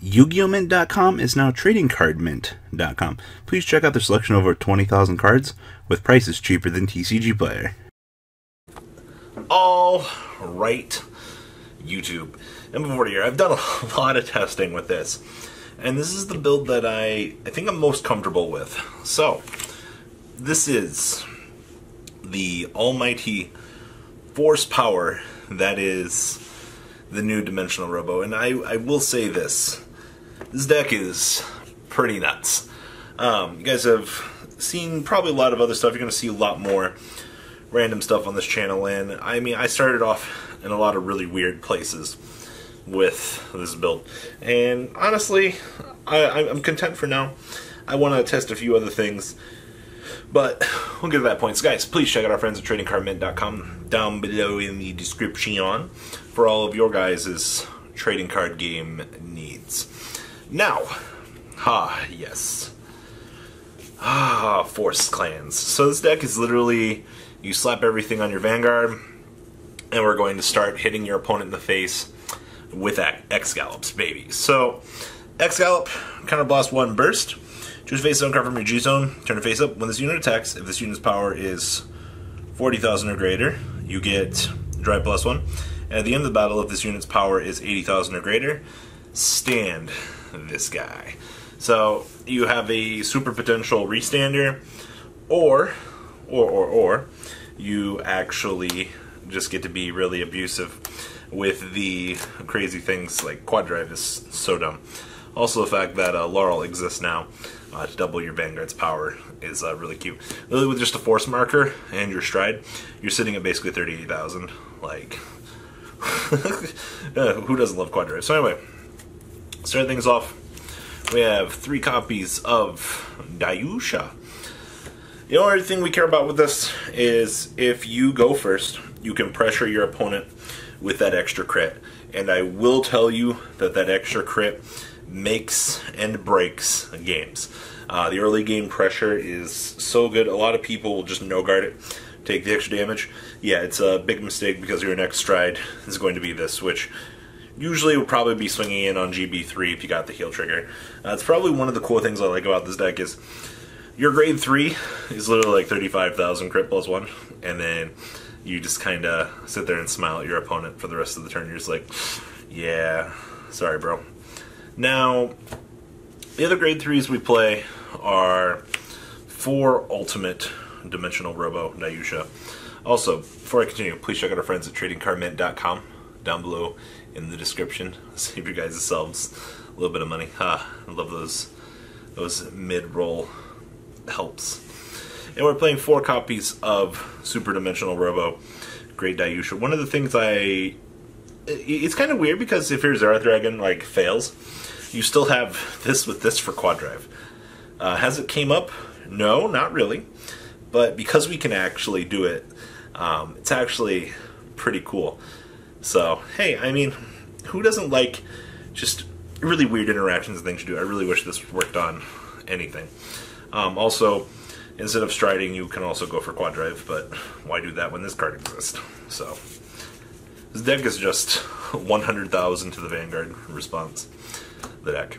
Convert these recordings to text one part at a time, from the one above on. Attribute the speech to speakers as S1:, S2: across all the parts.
S1: Yu-Gi-Oh! Mint.com is now TradingCardMint.com. Please check out their selection of over 20,000 cards with prices cheaper than TCG Player.
S2: All right, YouTube. And before here, I've done a lot of testing with this, and this is the build that I think I'm most comfortable with. So, this is the almighty force power that is the new Dimensional Robo, and I will say this deck is pretty nuts. You guys have seen probably a lot of other stuff. You're going to see a lot more random stuff on this channel, and I mean, I started off in a lot of really weird places with this build, and honestly, I'm content for now. I want to test a few other things, but we'll get to that point. So guys, please check out our friends at TradingCardMint.com down below in the description for all of your guys' trading card game needs. Now, yes. Force Clans. So this deck is literally, you slap everything on your Vanguard, and we're going to start hitting your opponent in the face with X-Gallops, baby. So, X-Gallop, Counterblast 1 Burst. Choose face zone card from your G-Zone, turn it face up. When this unit attacks, if this unit's power is 40,000 or greater, you get Drive +1. And at the end of the battle, if this unit's power is 80,000 or greater, stand this guy. So you have a super potential restander, or you actually just get to be really abusive with the crazy things like Quad Drive is so dumb. Also the fact that Laurel exists now to double your Vanguard's power is really cute. Literally with just a force marker and your stride, you're sitting at basically 38,000. Like, who doesn't love Quad Drive? So anyway, starting things off, we have 3 copies of Dayusha. The only thing we care about with this is if you go first, you can pressure your opponent with that extra crit. And I will tell you that that extra crit makes and breaks games. The early game pressure is so good. A lot of people will just no-guard it, take the extra damage. Yeah, it's a big mistake because your next stride is going to be this, which usually would probably be swinging in on GB3 if you got the heal trigger. It's probably one of the cool things I like about this deck is your grade 3 is literally like 35,000 crit +1, and then you just kind of sit there and smile at your opponent for the rest of the turn. You're just like, yeah, sorry bro. Now, the other grade 3s we play are 4 Ultimate Dimensional Robo Dayusha. Also, before I continue, please check out our friends at TradingCardMint.com down below in the description. Save your guys selves a little bit of money. I love those mid-roll helps. And we're playing 4 copies of Super Dimensional Robo Great Dayusha. One of the things it's kind of weird because if your Zerath Dragon like fails, you still have this with this for Quad Drive. Has it came up? No, not really. But because we can actually do it, it's actually pretty cool. So, hey, I mean, who doesn't like just really weird interactions and things to do? I really wish this worked on anything. Also, instead of striding, you can also go for Quad Drive, but why do that when this card exists? So, this deck is just 100,000 to the Vanguard response, the deck.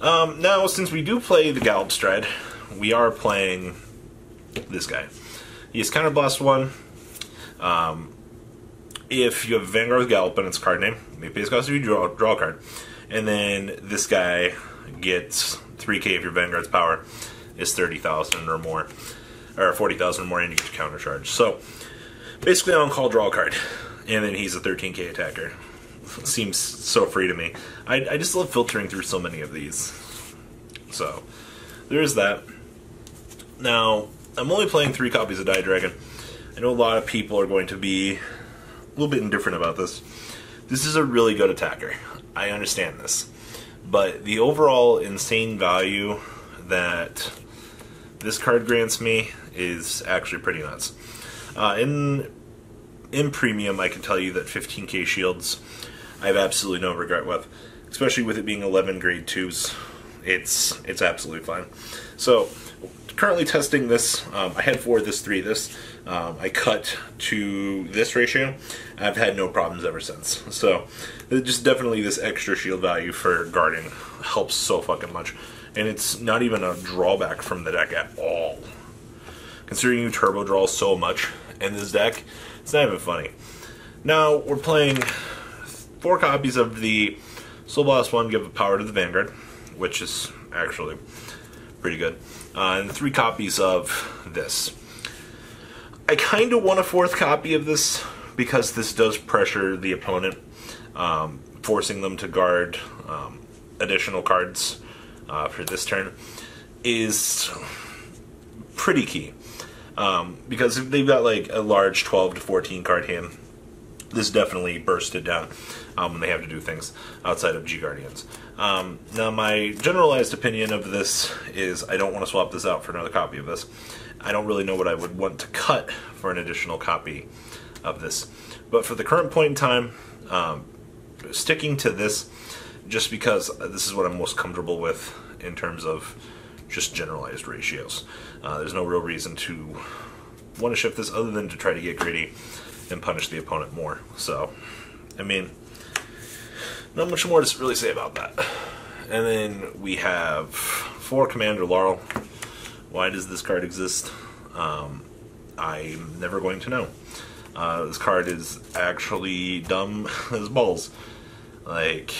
S2: Now, since we do play the Gallop Stride, we are playing this guy. He has Counterblast 1. If you have Vanguard with Gallop and its card name, you pay his cost if you draw a card. And then this guy gets 3k if your Vanguard's power is 30,000 or more, or 40,000 or more, and you get your counter charge. So basically, on call, draw a card, and then he's a 13k attacker. Seems so free to me. I just love filtering through so many of these. So there is that. Now, I'm only playing 3 copies of Die Dragon. I know a lot of people are going to be a little bit indifferent about this. This is a really good attacker. I understand this. But the overall insane value that this card grants me is actually pretty nuts. In premium, I can tell you that 15k shields I have absolutely no regret with. Especially with it being 11 grade 2s. It's absolutely fine. So, currently testing this. I had 4 this, 3 this. I cut to this ratio. I've had no problems ever since. So, just definitely this extra shield value for guarding helps so fucking much. And it's not even a drawback from the deck at all. Considering you turbo draw so much in this deck, it's not even funny. Now, we're playing 4 copies of the Soul Blast 1 Give Power to the Vanguard, which is actually pretty good. And 3 copies of this. I kind of want a 4th copy of this because this does pressure the opponent, forcing them to guard additional cards for this turn is pretty key. Because if they've got like a large 12 to 14 card hand, this definitely bursts it down when they have to do things outside of G-Guardians. Now, my generalized opinion of this is I don't want to swap this out for another copy of this. I don't really know what I would want to cut for an additional copy of this. But for the current point in time, sticking to this, just because this is what I'm most comfortable with in terms of just generalized ratios. There's no real reason to want to shift this other than to try to get greedy and punish the opponent more. So, I mean, not much more to really say about that. And then we have 4 Commander Laurel. Why does this card exist? I'm never going to know. This card is actually dumb as balls. Like,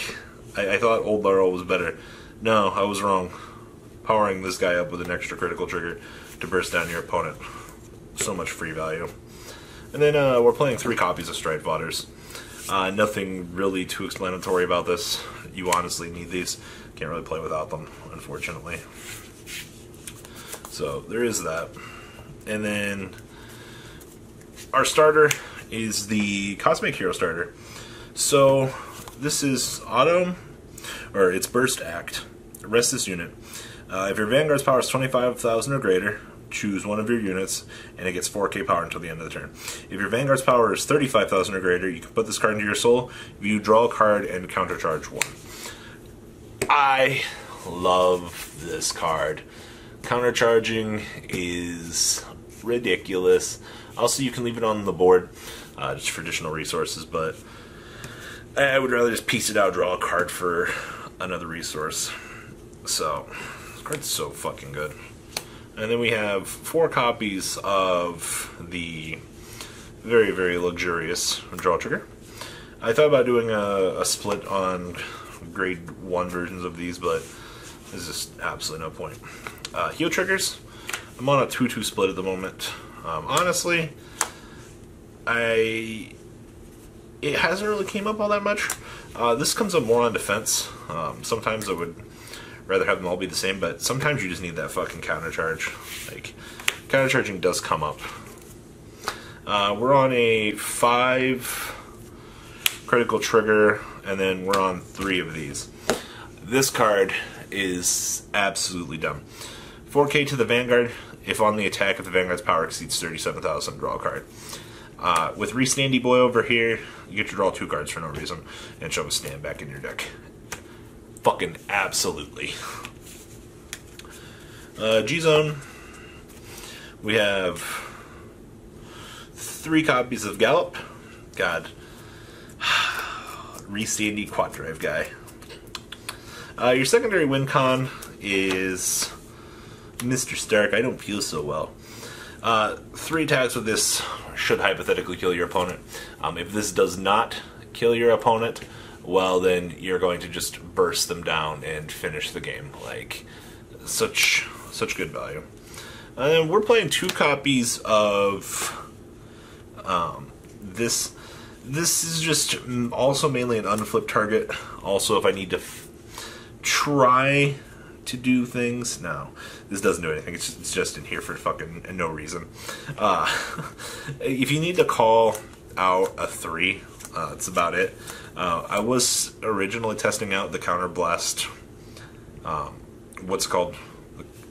S2: I thought Old Laurel was better. No, I was wrong. Powering this guy up with an extra critical trigger to burst down your opponent. So much free value. And then we're playing 3 copies of Stride Fodders. Nothing really too explanatory about this. You honestly need these. Can't really play without them, unfortunately. So there is that. And then our starter is the Cosmic Hero starter. So this is auto, or it's Burst Act. Rest this unit. If your Vanguard's power is 25,000 or greater, choose one of your units, and it gets 4k power until the end of the turn. If your Vanguard's power is 35,000 or greater, you can put this card into your soul. You draw a card and countercharge 1. I love this card. Countercharging is ridiculous. Also, you can leave it on the board just for additional resources, but I would rather just piece it out, draw a card for another resource. So, this card's so fucking good. And then we have 4 copies of the very, very luxurious Draw Trigger. I thought about doing a split on grade 1 versions of these, but there's just absolutely no point. Heal Triggers. I'm on a 2-2 split at the moment. Honestly, it hasn't really came up all that much. This comes up more on defense. Sometimes I would rather have them all be the same, but sometimes you just need that fucking counter charge. Like, counter charging does come up. We're on a 5 critical trigger, and then we're on 3 of these. This card is absolutely dumb. 4k to the Vanguard. If on the attack, if the Vanguard's power exceeds 37,000, draw a card. With Re-Standy Boy over here, you get to draw 2 cards for no reason and shove a stand back in your deck. Fucking absolutely. G-Zone. We have 3 copies of Gallop. God. Re-Standy Quad Drive guy. Your secondary win con is Mr. Stark. I don't feel so well. 3 attacks with this should hypothetically kill your opponent. If this does not kill your opponent, well, then you're going to just burst them down and finish the game. Like, such good value. And then we're playing 2 copies of this. This is just also mainly an unflipped target. Also, if I need to try to do things, no, this doesn't do anything. It's just in here for fucking no reason. If you need to call out a 3, that's about it. I was originally testing out the Counterblast, what's it called?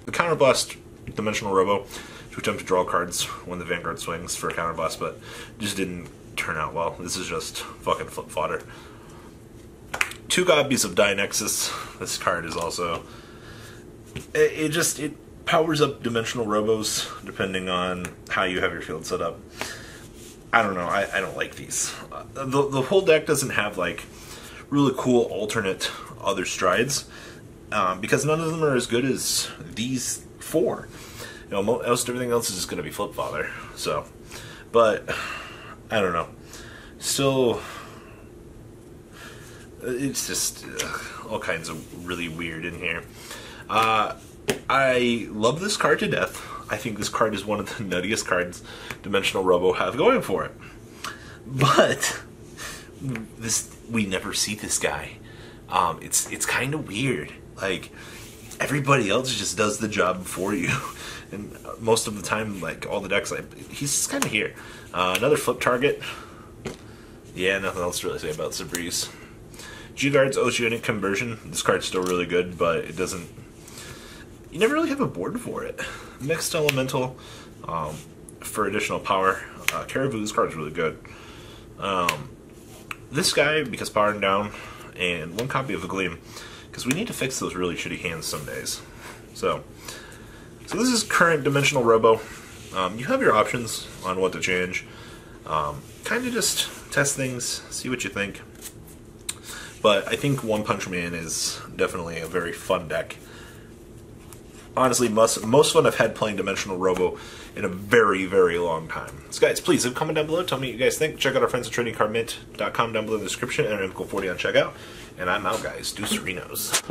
S2: The Counterblast Dimensional Robo to attempt to draw cards when the Vanguard swings for a Counterblast, but just didn't turn out well. This is just fucking flip fodder. 2 copies of Dianexus. This card is also... powers up dimensional Robos depending on how you have your field set up. I don't know. I don't like these. The whole deck doesn't have like really cool alternate other strides because none of them are as good as these four. You know, most everything else is just going to be Flip Father. So, but I don't know. Still, it's just all kinds of really weird in here. I love this card to death. I think this card is one of the nuttiest cards Dimensional Robo have going for it. But we never see this guy. It's kind of weird. Like, everybody else just does the job for you. And most of the time, like, all the decks, he's just kind of here. Another flip target. Yeah, nothing else to really say about Sabreeze. G-Guard's Oceanic Conversion. This card's still really good, but it doesn't... You never really have a board for it. Mixed Elemental for additional power. Caribou, this card's really good. This guy, because powering down, and one copy of the Gleam, because we need to fix those really shitty hands some days. So this is current Dimensional Robo. You have your options on what to change. Kind of just test things, see what you think. But I think One Punch Man is definitely a very fun deck. Honestly, most fun I've had playing Dimensional Robo in a very, very long time. So guys, please leave a comment down below. Tell me what you guys think. Check out our friends at TradingCardMint.com down below in the description. And I'm Cool40 on checkout. And I'm out, guys. Deuce Renos.